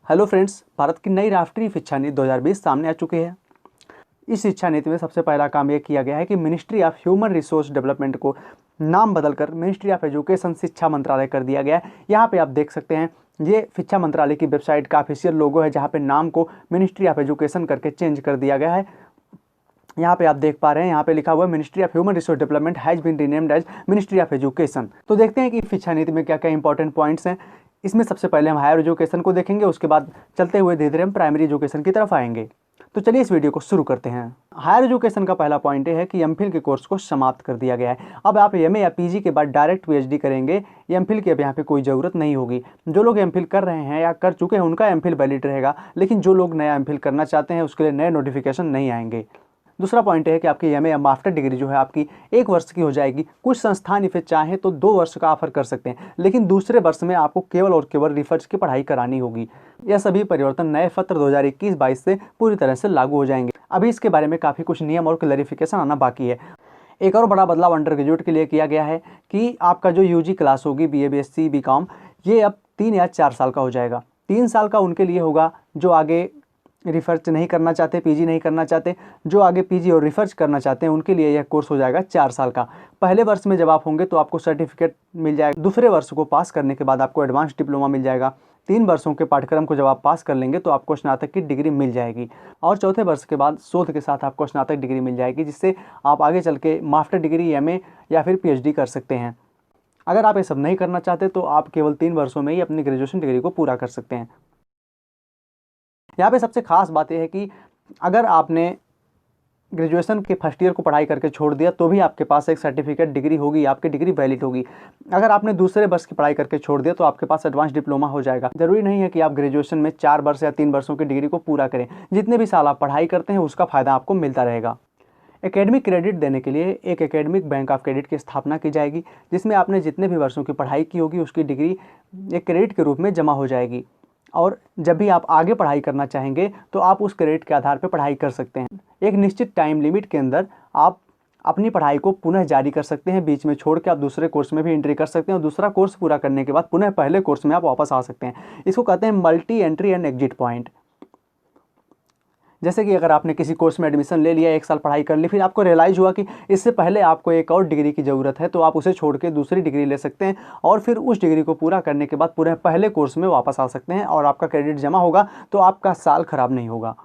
Hello friends, Bharat की नई राष्ट्रीय शिक्षा नीति 2020 सामने आ चुकी है। इस शिक्षा नीति में सबसे पहला काम यह किया गया है कि ministry of human resource development को नाम बदलकर मिनिस्ट्री ऑफ एजुकेशन शिक्षा मंत्रालय कर दिया गया है। यहाँ पे आप देख सकते हैं, ये शिक्षा मंत्रालय की वेबसाइट का ऑफिशियल लोगो है, जहाँ पे नाम को मिनिस्ट्री ऑफ एजुकेशन करके चेंज कर दिया गया है। यहाँ पे आप देख पा रहे हैं, यहाँ पे लिखा हुआ है ministry of human resource development has been renamed as ministry of education. तो देखते हैं कि शिक्षा नीति में क्या क्या इंपॉर्टेंट पॉइंट्स हैं। इसमें सबसे पहले हम हायर एजुकेशन को देखेंगे, उसके बाद चलते हुए धीरे धीरे हम प्राइमरी एजुकेशन की तरफ आएंगे। तो चलिए इस वीडियो को शुरू करते हैं। हायर एजुकेशन का पहला पॉइंट ये है कि एमफिल के कोर्स को समाप्त कर दिया गया है। अब आप एमए या पीजी के बाद डायरेक्ट पीएचडी करेंगे, एमफिल की अब यहाँ पे कोई ज़रूरत नहीं होगी। जो लोग एमफिल कर रहे हैं या कर चुके हैं उनका एमफिल वैलिड रहेगा, लेकिन जो लोग नया एमफिल करना चाहते हैं उसके लिए नए नोटिफिकेशन नहीं आएंगे। दूसरा पॉइंट है कि आपकी एमए या मास्टर डिग्री जो है आपकी 1 वर्ष की हो जाएगी। कुछ संस्थान इसे चाहें तो 2 वर्ष का ऑफर कर सकते हैं, लेकिन दूसरे वर्ष में आपको केवल और केवल रिसर्च की पढ़ाई करानी होगी। यह सभी परिवर्तन नए सत्र 2021-22 से पूरी तरह से लागू हो जाएंगे। अभी इसके बारे में काफ़ी कुछ नियम और क्लैरिफिकेशन आना बाकी है। एक और बड़ा बदलाव अंडर ग्रेजुएट के लिए किया गया है कि आपका जो यूजी क्लास होगी, बीए, बीएससी, बीकॉम, ये अब 3 या 4 साल का हो जाएगा। 3 साल का उनके लिए होगा जो आगे रिसर्च नहीं करना चाहते, पीजी नहीं करना चाहते। जो आगे पीजी और रिसर्च करना चाहते हैं उनके लिए यह कोर्स हो जाएगा 4 साल का। पहले वर्ष में जब आप होंगे तो आपको सर्टिफिकेट मिल जाएगा। दूसरे वर्ष को पास करने के बाद आपको एडवांस डिप्लोमा मिल जाएगा। 3 वर्षों के पाठ्यक्रम को जब आप पास कर लेंगे तो आपको स्नातक की डिग्री मिल जाएगी, और चौथे वर्ष के बाद शोध के साथ आपको स्नातक डिग्री मिल जाएगी, जिससे आप आगे चल के मास्टर डिग्री, एमए या फिर पीएचडी कर सकते हैं। अगर आप ये सब नहीं करना चाहते तो आप केवल 3 वर्षों में ही अपनी ग्रेजुएशन डिग्री को पूरा कर सकते हैं। यहाँ पे सबसे खास बात यह है कि अगर आपने ग्रेजुएशन के फर्स्ट ईयर को पढ़ाई करके छोड़ दिया तो भी आपके पास एक सर्टिफिकेट डिग्री होगी, आपकी डिग्री वैलिड होगी। अगर आपने दूसरे वर्ष की पढ़ाई करके छोड़ दिया तो आपके पास एडवांस डिप्लोमा हो जाएगा। जरूरी नहीं है कि आप ग्रेजुएशन में 4 वर्ष या 3 वर्षों की डिग्री को पूरा करें। जितने भी साल आप पढ़ाई करते हैं उसका फ़ायदा आपको मिलता रहेगा। एकेडमिक क्रेडिट देने के लिए एक एकेडमिक बैंक ऑफ क्रेडिट की स्थापना की जाएगी, जिसमें आपने जितने भी वर्षों की पढ़ाई की होगी उसकी डिग्री एक क्रेडिट के रूप में जमा हो जाएगी, और जब भी आप आगे पढ़ाई करना चाहेंगे तो आप उस क्रेडिट के आधार पर पढ़ाई कर सकते हैं। एक निश्चित टाइम लिमिट के अंदर आप अपनी पढ़ाई को पुनः जारी कर सकते हैं। बीच में छोड़ के आप दूसरे कोर्स में भी एंट्री कर सकते हैं, और दूसरा कोर्स पूरा करने के बाद पुनः पहले कोर्स में आप वापस आ सकते हैं। इसको कहते हैं multi entry and exit point. जैसे कि अगर आपने किसी कोर्स में एडमिशन ले लिया, 1 साल पढ़ाई कर ली, फिर आपको रियलाइज़ हुआ कि इससे पहले आपको एक और डिग्री की ज़रूरत है, तो आप उसे छोड़ के दूसरी डिग्री ले सकते हैं, और फिर उस डिग्री को पूरा करने के बाद पूरे पहले कोर्स में वापस आ सकते हैं, और आपका क्रेडिट जमा होगा तो आपका साल खराब नहीं होगा।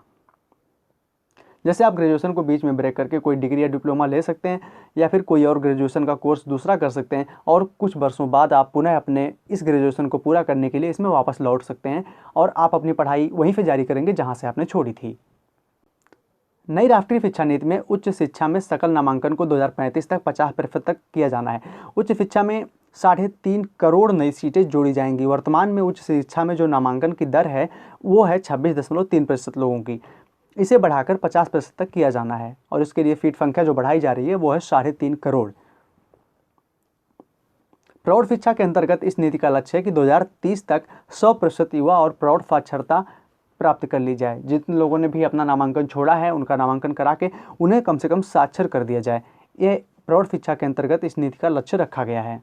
जैसे आप ग्रेजुएशन को बीच में ब्रेक करके कोई डिग्री या डिप्लोमा ले सकते हैं, या फिर कोई और ग्रेजुएशन का कोर्स दूसरा कर सकते हैं, और कुछ वर्षों बाद आप पुनः अपने इस ग्रेजुएशन को पूरा करने के लिए इसमें वापस लौट सकते हैं, और आप अपनी पढ़ाई वहीं से जारी करेंगे जहाँ से आपने छोड़ी थी। नई राष्ट्रीय शिक्षा नीति में उच्च शिक्षा में सकल नामांकन को 2035 तक 50% तक किया जाना है। उच्च शिक्षा में 3.5 करोड़ नई सीटें जोड़ी जाएंगी। वर्तमान में उच्च शिक्षा में जो नामांकन की दर है वो है 26.3% लोगों की। इसे बढ़ाकर 50% तक किया जाना है, और इसके लिए सीट संख्या जो बढ़ाई जा रही है वो है 3.5 करोड़। प्रौढ़ शिक्षा के अंतर्गत इस नीति का लक्ष्य है कि 2030 तक 100% युवा और प्रौढ़ साक्षरता प्राप्त कर ली जाए। जिन लोगों ने भी अपना नामांकन छोड़ा है उनका नामांकन करा के उन्हें कम से कम साक्षर कर दिया जाए। यह प्रौढ़ शिक्षा के अंतर्गत इस नीति का लक्ष्य रखा गया है।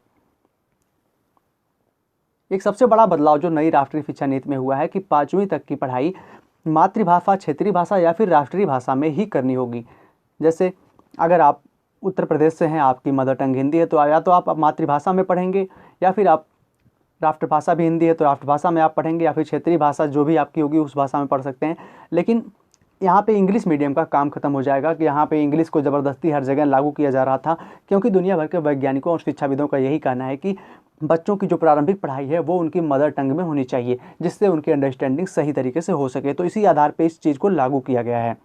एक सबसे बड़ा बदलाव जो नई राष्ट्रीय शिक्षा नीति में हुआ है कि 5वीं तक की पढ़ाई मातृभाषा, क्षेत्रीय भाषा या फिर राष्ट्रीय भाषा में ही करनी होगी। जैसे अगर आप उत्तर प्रदेश से हैं, आपकी मदर टंग हिंदी है, तो या तो आप मातृभाषा में पढ़ेंगे, या फिर आप राष्ट्रभाषा भी हिंदी है तो राष्ट्रभाषा में आप पढ़ेंगे, या फिर क्षेत्रीय भाषा जो भी आपकी होगी उस भाषा में पढ़ सकते हैं। लेकिन यहाँ पे इंग्लिश मीडियम का काम खत्म हो जाएगा कि यहाँ पे इंग्लिश को ज़बरदस्ती हर जगह लागू किया जा रहा था, क्योंकि दुनिया भर के वैज्ञानिकों और शिक्षाविदों का यही कहना है कि बच्चों की जो प्रारंभिक पढ़ाई है वो उनकी मदर टंग में होनी चाहिए, जिससे उनकी अंडरस्टैंडिंग सही तरीके से हो सके। तो इसी आधार पर इस चीज़ को लागू किया गया है।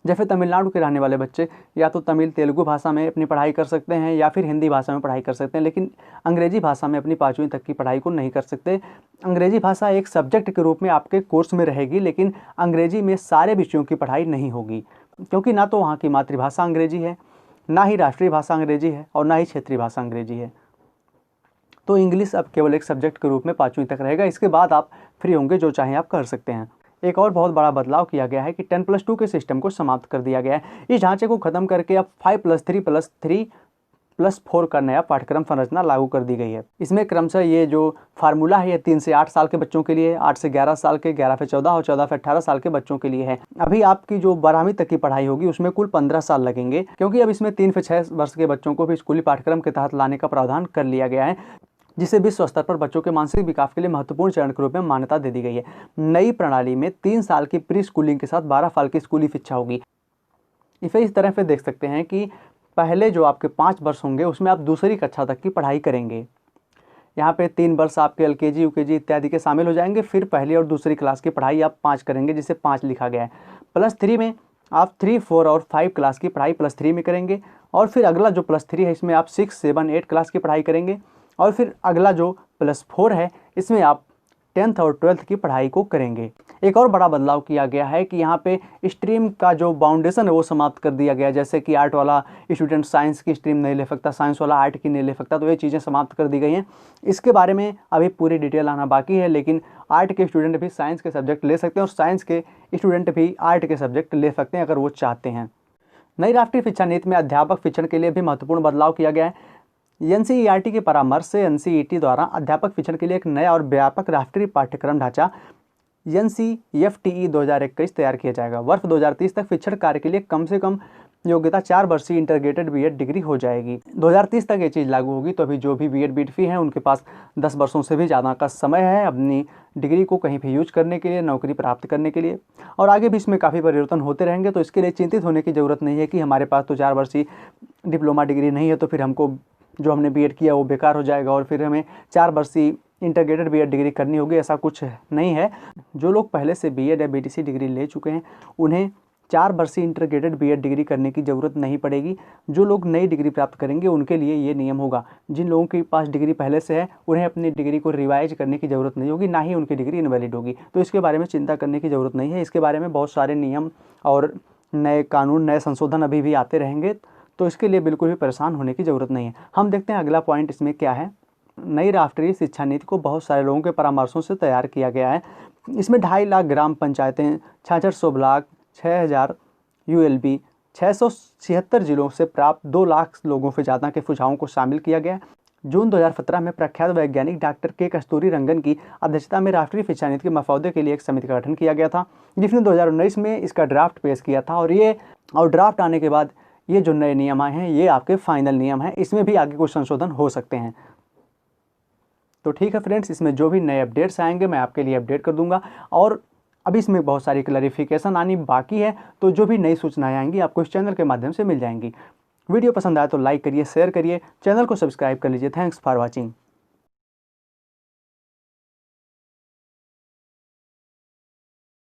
जैसे तमिलनाडु के रहने वाले बच्चे या तो तमिल तेलुगु भाषा में अपनी पढ़ाई कर सकते हैं, या फिर हिंदी भाषा में पढ़ाई कर सकते हैं, लेकिन अंग्रेजी भाषा में अपनी 5वीं तक की पढ़ाई को नहीं कर सकते। अंग्रेजी भाषा एक सब्जेक्ट के रूप में आपके कोर्स में रहेगी, लेकिन अंग्रेजी में सारे विषयों की पढ़ाई नहीं होगी, क्योंकि ना तो वहाँ की मातृभाषा अंग्रेजी है, ना ही राष्ट्रीय भाषा अंग्रेजी है, और ना ही क्षेत्रीय भाषा अंग्रेजी है। तो इंग्लिश अब केवल एक सब्जेक्ट के रूप में 5वीं तक रहेगा। इसके बाद आप फ्री होंगे, जो चाहें आप कर सकते हैं। एक और बहुत बड़ा बदलाव किया गया है कि 10+2 के सिस्टम को समाप्त कर दिया गया है। इस ढांचे को खत्म करके अब 5+3+3 +4 का नया पाठ्यक्रम संरचना लागू कर दी गई है। इसमें क्रमशः ये जो फार्मूला है ये 3 से 8 साल के बच्चों के लिए, 8 से 11 साल के, 11 से 14 और 14 से 18 साल के बच्चों के लिए है। अभी आपकी जो 12वीं तक की पढ़ाई होगी उसमें कुल 15 साल लगेंगे, क्योंकि अब इसमें 3 से 6 वर्ष के बच्चों को भी स्कूली पाठ्यक्रम के तहत लाने का प्रावधान कर लिया गया है, जिसे विश्व स्तर पर बच्चों के मानसिक विकास के लिए महत्वपूर्ण चरण के रूप में मान्यता दे दी गई है। नई प्रणाली में 3 साल की प्री स्कूलिंग के साथ 12 साल की स्कूली शिक्षा होगी। इसे इस तरह से देख सकते हैं कि पहले जो आपके 5 वर्ष होंगे उसमें आप दूसरी कक्षा तक की पढ़ाई करेंगे। यहाँ पे 3 वर्ष आपके LKG, UKG इत्यादि के शामिल हो जाएंगे। फिर पहली और दूसरी क्लास की पढ़ाई आप 5 करेंगे, जिसे 5 लिखा गया है। +3 में आप 3, 4 और 5 क्लास की पढ़ाई +3 में करेंगे। और फिर अगला जो +3 है इसमें आप 6, 7, 8 क्लास की पढ़ाई करेंगे। और फिर अगला जो +4 है इसमें आप 10th और 12th की पढ़ाई को करेंगे। एक और बड़ा बदलाव किया गया है कि यहाँ पे स्ट्रीम का जो बाउंडेशन है वो समाप्त कर दिया गया है। जैसे कि आर्ट वाला स्टूडेंट साइंस की स्ट्रीम नहीं ले सकता, साइंस वाला आर्ट की नहीं ले सकता, तो ये चीज़ें समाप्त कर दी गई हैं। इसके बारे में अभी पूरी डिटेल आना बाकी है, लेकिन आर्ट के स्टूडेंट भी साइंस के सब्जेक्ट ले सकते हैं और साइंस के स्टूडेंट भी आर्ट के सब्जेक्ट ले सकते हैं अगर वो चाहते हैं। नई राष्ट्रीय शिक्षा नीति में अध्यापक शिक्षण के लिए भी महत्वपूर्ण बदलाव किया गया है। NCERT के परामर्श से NCERT द्वारा अध्यापक शिक्षण के लिए एक नया और व्यापक राष्ट्रीय पाठ्यक्रम ढांचा NCFTE 2021 तैयार किया जाएगा। वर्ष 2030 तक शिक्षण कार्य के लिए कम से कम योग्यता 4 वर्षीय इंटीग्रेटेड BEd डिग्री हो जाएगी। 2030 तक ये चीज़ लागू होगी, तो अभी जो भी BEd BPhil हैं उनके पास 10 वर्षों से भी ज़्यादा का समय है अपनी डिग्री को कहीं भी यूज करने के लिए, नौकरी प्राप्त करने के लिए। और आगे भी इसमें काफ़ी परिवर्तन होते रहेंगे, तो इसके लिए चिंतित होने की ज़रूरत नहीं है कि हमारे पास तो 4 वर्षीय डिप्लोमा डिग्री नहीं है, तो फिर हमको जो हमने BEd किया वो बेकार हो जाएगा और फिर हमें 4 वर्षीय इंटीग्रेटेड BEd डिग्री करनी होगी। ऐसा कुछ नहीं है। जो लोग पहले से BEd या BTC डिग्री ले चुके हैं उन्हें 4 वर्षीय इंटीग्रेटेड BEd डिग्री करने की ज़रूरत नहीं पड़ेगी। जो लोग नई डिग्री प्राप्त करेंगे उनके लिए ये नियम होगा। जिन लोगों के पास डिग्री पहले से है उन्हें अपनी डिग्री को रिवाइज करने की ज़रूरत नहीं होगी, ना ही उनकी डिग्री इनवैलिड होगी। तो इसके बारे में चिंता करने की ज़रूरत नहीं है। इसके बारे में बहुत सारे नियम और नए कानून, नए संशोधन अभी भी आते रहेंगे, तो इसके लिए बिल्कुल भी परेशान होने की ज़रूरत नहीं है। हम देखते हैं अगला पॉइंट इसमें क्या है। नई राष्ट्रीय शिक्षा नीति को बहुत सारे लोगों के परामर्शों से तैयार किया गया है। इसमें 2.5 लाख ग्राम पंचायतें, 6600 ब्लॉक, 6000 ULB, 676 जिलों से प्राप्त 2 लाख लोगों से ज़्यादा के सुझावों को शामिल किया गया। जून 2017 में प्रख्यात वैज्ञानिक डॉक्टर के कस्तूरी रंगन की अध्यक्षता में राष्ट्रीय शिक्षा नीति के मसौदे के लिए एक समिति का गठन किया गया था, जिसने 2019 में इसका ड्राफ्ट पेश किया था। और ड्राफ्ट आने के बाद ये जो नए नियम आए हैं ये आपके फाइनल नियम हैं। इसमें भी आगे कुछ संशोधन हो सकते हैं। तो ठीक है फ्रेंड्स, इसमें जो भी नए अपडेट्स आएंगे मैं आपके लिए अपडेट कर दूंगा। और अभी इसमें बहुत सारी क्लैरिफिकेशन आनी बाकी है, तो जो भी नई सूचनाएं आएंगी आपको इस चैनल के माध्यम से मिल जाएंगी। वीडियो पसंद आए तो लाइक करिए, शेयर करिए, चैनल को सब्सक्राइब कर लीजिए। Thanks for watching.